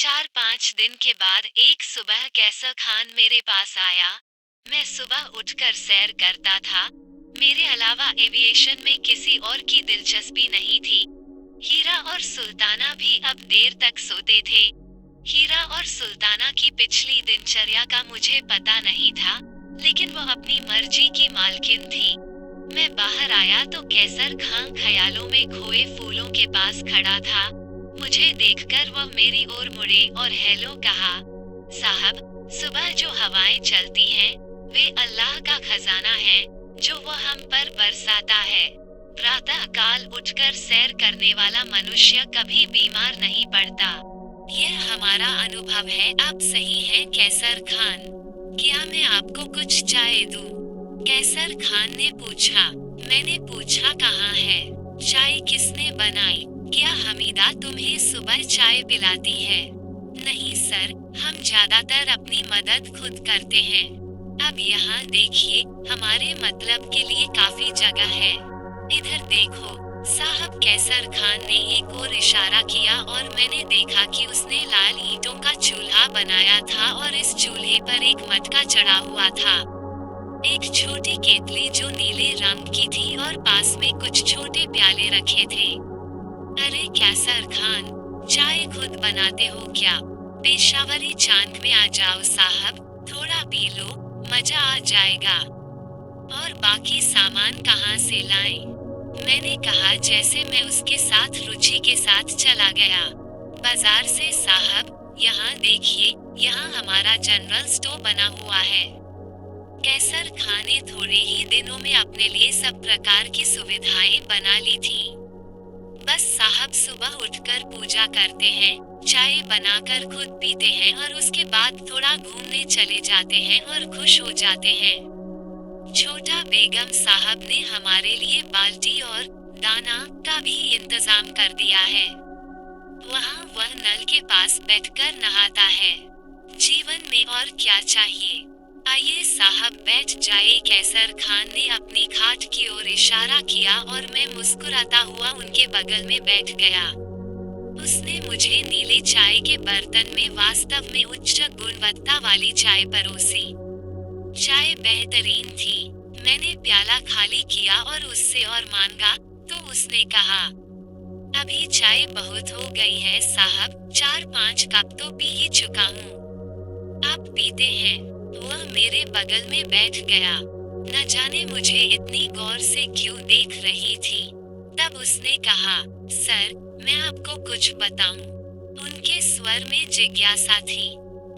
4-5 दिन के बाद एक सुबह कैसर खान मेरे पास आया। मैं सुबह उठकर सैर करता था। मेरे अलावा एविएशन में किसी और की दिलचस्पी नहीं थी। हीरा और सुल्ताना भी अब देर तक सोते थे। हीरा और सुल्ताना की पिछली दिनचर्या का मुझे पता नहीं था, लेकिन वो अपनी मर्जी की मालकिन थी। मैं बाहर आया तो कैसर खान ख्यालों में खोए फूलों के पास खड़ा था। मुझे देखकर वह मेरी ओर मुड़े और हेलो कहा। साहब, सुबह जो हवाएं चलती हैं, वे अल्लाह का खजाना है, जो वो हम पर बरसाता है। प्रातः काल उठकर सैर करने वाला मनुष्य कभी बीमार नहीं पड़ता। यह हमारा अनुभव है। आप सही हैं कैसर खान। क्या मैं आपको कुछ चाय दूं? कैसर खान ने पूछा। मैंने पूछा कहाँ है? चाय किसने बनाई? क्या हमीदा तुम्हें सुबह चाय पिलाती है? नहीं सर, हम ज्यादातर अपनी मदद खुद करते हैं। अब यहाँ देखिए, हमारे मतलब के लिए काफी जगह है। इधर देखो साहब। कैसर खान ने एक और इशारा किया और मैंने देखा कि उसने लाल ईंटों का चूल्हा बनाया था और इस चूल्हे पर एक मटका चढ़ा हुआ था। एक छोटी केतली जो नीले रंग की थी और पास में कुछ छोटे प्याले रखे थे। अरे कैसर खान, चाय खुद बनाते हो क्या? पेशावरी चांद में आ जाओ साहब, थोड़ा पी लो, मजा आ जाएगा। और बाकी सामान कहाँ से लाएं? मैंने कहा जैसे मैं उसके साथ रुचि के साथ चला गया। बाजार से साहब। यहाँ देखिए, यहाँ हमारा जनरल स्टोर बना हुआ है। कैसर खान ने थोड़े ही दिनों में अपने लिए सब प्रकार की सुविधाएं बना ली थी। बस साहब सुबह उठकर पूजा करते हैं, चाय बनाकर खुद पीते हैं और उसके बाद थोड़ा घूमने चले जाते हैं और खुश हो जाते हैं। छोटा बेगम साहब ने हमारे लिए बाल्टी और दाना का भी इंतजाम कर दिया है। वहाँ वह नल के पास बैठकर नहाता है। जीवन में और क्या चाहिए? आइए साहब बैठ जाइए। कैसर खान ने अपनी खाट की ओर इशारा किया और मैं मुस्कुराता हुआ उनके बगल में बैठ गया। उसने मुझे नीले चाय के बर्तन में वास्तव में उच्च गुणवत्ता वाली चाय परोसी। चाय बेहतरीन थी। मैंने प्याला खाली किया और उससे और मांगा, तो उसने कहा, अभी चाय बहुत हो गई है साहब, 4-5 कप तो पी ही चुका हूँ। आप पीते हैं? वह मेरे बगल में बैठ गया। न जाने मुझे इतनी गौर से क्यों देख रही थी। तब उसने कहा, सर, मैं आपको कुछ बताऊं? उनके स्वर में जिज्ञासा थी।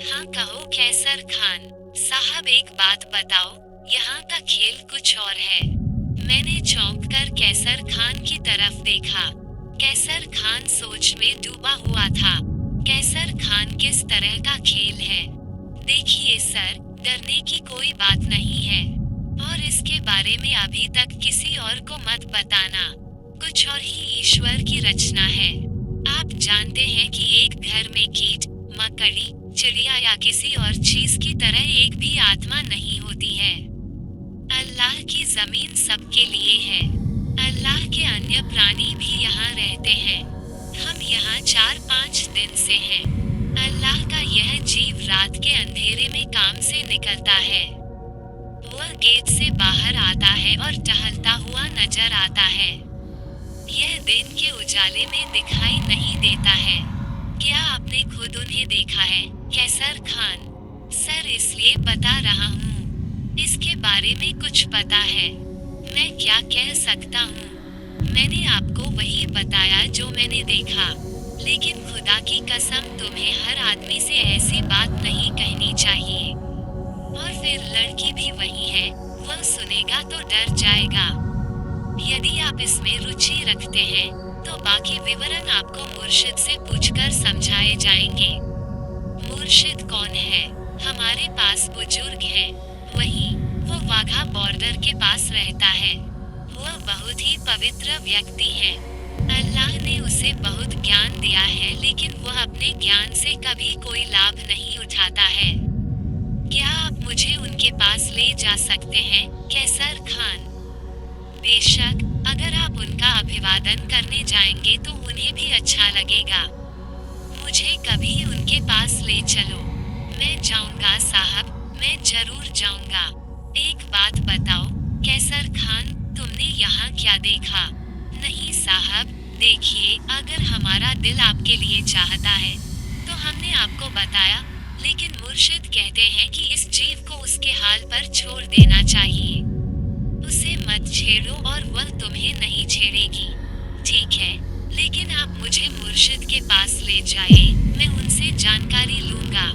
हाँ कहो कैसर खान। साहब एक बात बताओ, यहाँ का खेल कुछ और है। मैंने चौंक कर कैसर खान की तरफ देखा। कैसर खान सोच में डूबा हुआ था। कैसर खान किस तरह का खेल है? देखिए सर, डरने की कोई बात नहीं है। और इसके बारे में अभी तक किसी और को मत बताना। कुछ और ही ईश्वर की रचना है। आप जानते हैं कि एक घर में कीट, मकड़ी, चिड़िया या किसी और चीज की तरह एक भी आत्मा नहीं होती है। अल्लाह की जमीन सबके लिए है। अल्लाह के अन्य प्राणी भी यहाँ रहते हैं। हम यहाँ 4-5 दिन से हैं। अल्लाह का यह जीव रात के अंधेरे में काम से निकलता है। वह गेट से बाहर आता है और टहलता हुआ नजर आता है। यह दिन के उजाले में दिखाई नहीं देता है। क्या आपने खुद उन्हें देखा है कैसर खान? सर इसलिए बता रहा हूँ, इसके बारे में कुछ पता है। मैं क्या कह सकता हूँ? मैंने आपको वही बताया जो मैंने देखा। लेकिन खुदा की कसम तुम्हें हर आदमी से ऐसी बात नहीं कहनी चाहिए। और फिर लड़की भी वही है, वह सुनेगा तो डर जाएगा। यदि आप इसमें रुचि रखते हैं, तो बाकी विवरण आपको मुर्शिद से पूछकर समझाए जाएंगे। मुर्शिद कौन है? हमारे पास बुजुर्ग है। वही, वो वाघा बॉर्डर के पास रहता है। वह बहुत ही पवित्र व्यक्ति है। अल्लाह ने उसे बहुत ज्ञान दिया है, लेकिन वह अपने ज्ञान से कभी कोई लाभ नहीं उठाता है। क्या आप मुझे उनके पास ले जा सकते हैं कैसर खान? बेशक, अगर आप उनका अभिवादन करने जाएंगे तो उन्हें भी अच्छा लगेगा। मुझे कभी उनके ले चलो। मैं जाऊंगा साहब, मैं जरूर जाऊंगा। एक बात बताओ कैसर खान, तुमने यहाँ क्या देखा? नहीं साहब, देखिए अगर हमारा दिल आपके लिए चाहता है तो हमने आपको बताया, लेकिन मुर्शिद कहते हैं कि इस जीव को उसके हाल पर छोड़ देना चाहिए। उसे मत छेड़ो और वह तुम्हें नहीं छेड़ेगी। ठीक है, लेकिन आप मुझे मुर्शिद के पास ले जाइए, मैं उनसे जानकारी लूंगा।